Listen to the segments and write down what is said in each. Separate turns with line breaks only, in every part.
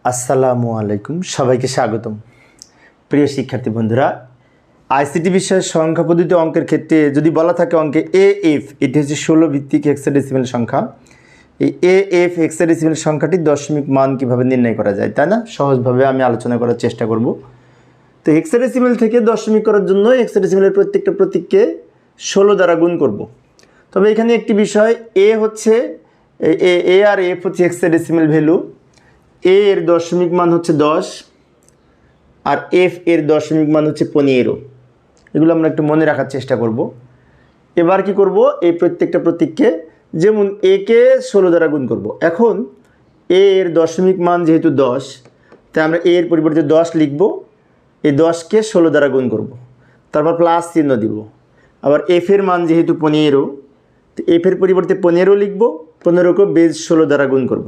আসসালামু আলাইকুম, সবাইকে স্বাগতম। প্রিয় শিক্ষার্থী বন্ধুরা, আইসিটি বিষয়ের সংখ্যা পদ্ধতি অঙ্কের ক্ষেত্রে যদি বলা থাকে অঙ্কে এএফ, এটি হচ্ছে 16 ভিত্তিক হেক্সাডেসিমাল সংখ্যা। এই এএফ হেক্সাডেসিমাল সংখ্যাটির দশমিক মান কীভাবে নির্ণয় করা যায়, তাই না? সহজভাবে আমি আলোচনা করার চেষ্টা করব। তো হেক্সাডেসিমাল থেকে দশমিক করার জন্য হেক্সাডেসিমালের প্রত্যেকটা প্রতীককে 16 দ্বারা গুণ করব। তবে এখানে একটি বিষয়, এ হচ্ছে এ আর এফ হচ্ছে হেক্সাডেসিমাল ভ্যালু। এ এর দশমিক মান হচ্ছে 10 আর এফ এর দশমিক মান হচ্ছে 15। এগুলো আমরা একটু মনে রাখার চেষ্টা করব। এবার কি করব, এই প্রত্যেকটা প্রতীককে, যেমন এ কে 16 দ্বারা গুণ করব। এখন এ এর দশমিক মান যেহেতু 10, তাই আমরা এ এর পরিবর্তে 10 লিখব। এই 10কে 16 দ্বারা গুণ করব, তারপর প্লাস চিহ্ন দিব। আবার এফ এর মান যেহেতু 15, তো এফ এর পরিবর্তে 15 লিখব, 15কে বেজ 16 দ্বারা গুণ করব।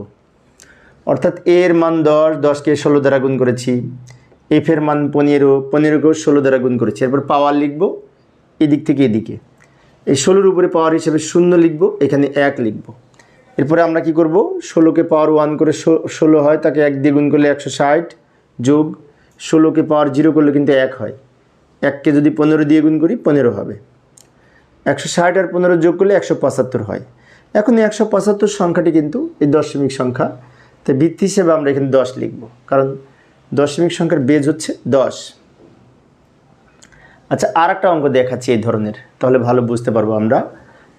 অর্থাৎ এর মান 10, 10কে 16 দ্বারা গুণ করেছি। এফ এর মান 15, 15কেও 16 দ্বারা গুণ করেছি। এরপর পাওয়ার লিখব এদিক থেকে এদিকে। এই 16-র উপরে পাওয়ার হিসেবে 0 লিখব, এখানে 1 লিখব। এরপরে আমরা কি করব, 16কে পাওয়ার 1 করে 16 হয়, তাকে 1 দিয়ে গুণ করলে 160, যোগ 16কে পাওয়ার 0 করলে কিন্তু 1 হয়। 1কে যদি 15 দিয়ে গুণ করি 15 হবে। 160 আর 15 যোগ করলে 175 হয়। এখন এই 175 সংখ্যাটি কিন্তু এই দশমিক সংখ্যা, তাই ভিত্তি হিসেবে আমরা এখানে 10 লিখব, কারণ দশমিক সংখ্যার বেজ হচ্ছে 10। আচ্ছা, আর একটা অঙ্ক দেখাচ্ছি এই ধরনের, তাহলে ভালো বুঝতে পারবো আমরা।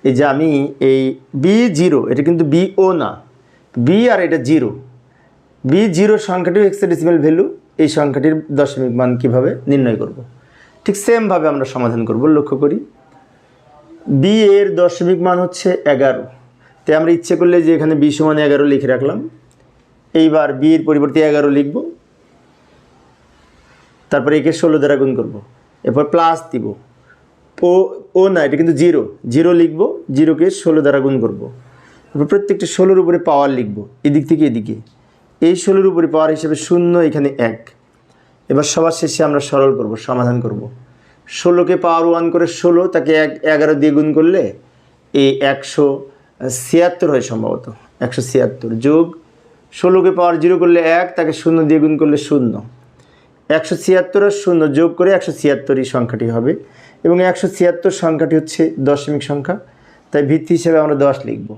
এই যে আমি এই B0, এটা কিন্তু BO না, বি আর এটা 0, B0 সংখ্যাটিও হেক্সাডেসিমাল ভ্যালু। এই সংখ্যাটির দশমিক মান কীভাবে নির্ণয় করব, ঠিক সেমভাবে আমরা সমাধান করব। লক্ষ্য করি, বি এর দশমিক মান হচ্ছে 11, তাই আমরা ইচ্ছে করলে যে এখানে B সমান 11 লিখে রাখলাম। এইবার বি এর পরিবর্তে 11 লিখব, তারপরে একে 16 দ্বারা গুণ করব, এরপর প্লাস দিব। ও না, এটা কিন্তু 0 লিখব, 0কে 16 দ্বারা গুণ করব। এরপর প্রত্যেকটা 16-র উপরে পাওয়ার লিখব এদিক থেকে এদিকে। এই 16-র উপরে পাওয়ার হিসেবে 0, এখানে 1। এবার সবার শেষে আমরা সরল করব, সমাধান করব। 16কে পাওয়ার 1 করে 16, তাকে 11 দিয়ে গুণ করলে এই 176 হয় সম্ভবত। 176 যোগ 16কে পাওয়ার 0 করলে 1, তাকে 0 দিয়ে গুণ করলে 0। 176 আর 0 যোগ করে 176 সংখ্যাটি হবে, এবং 176 সংখ্যাটি হচ্ছে দশমিক সংখ্যা, তাই ভিত্তি হিসেবে আমরা 10 লিখব।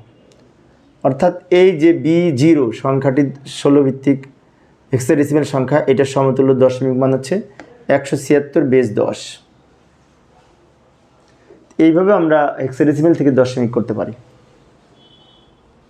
অর্থাৎ এই যে B0 সংখ্যাটি 16 ভিত্তিক হেক্সাডেসিমাল সংখ্যা, এটার সমতুল্য দশমিক মান হচ্ছে 176 বেজ 10। এইভাবে আমরা হেক্সাডেসিমাল থেকে দশমিক করতে পারি।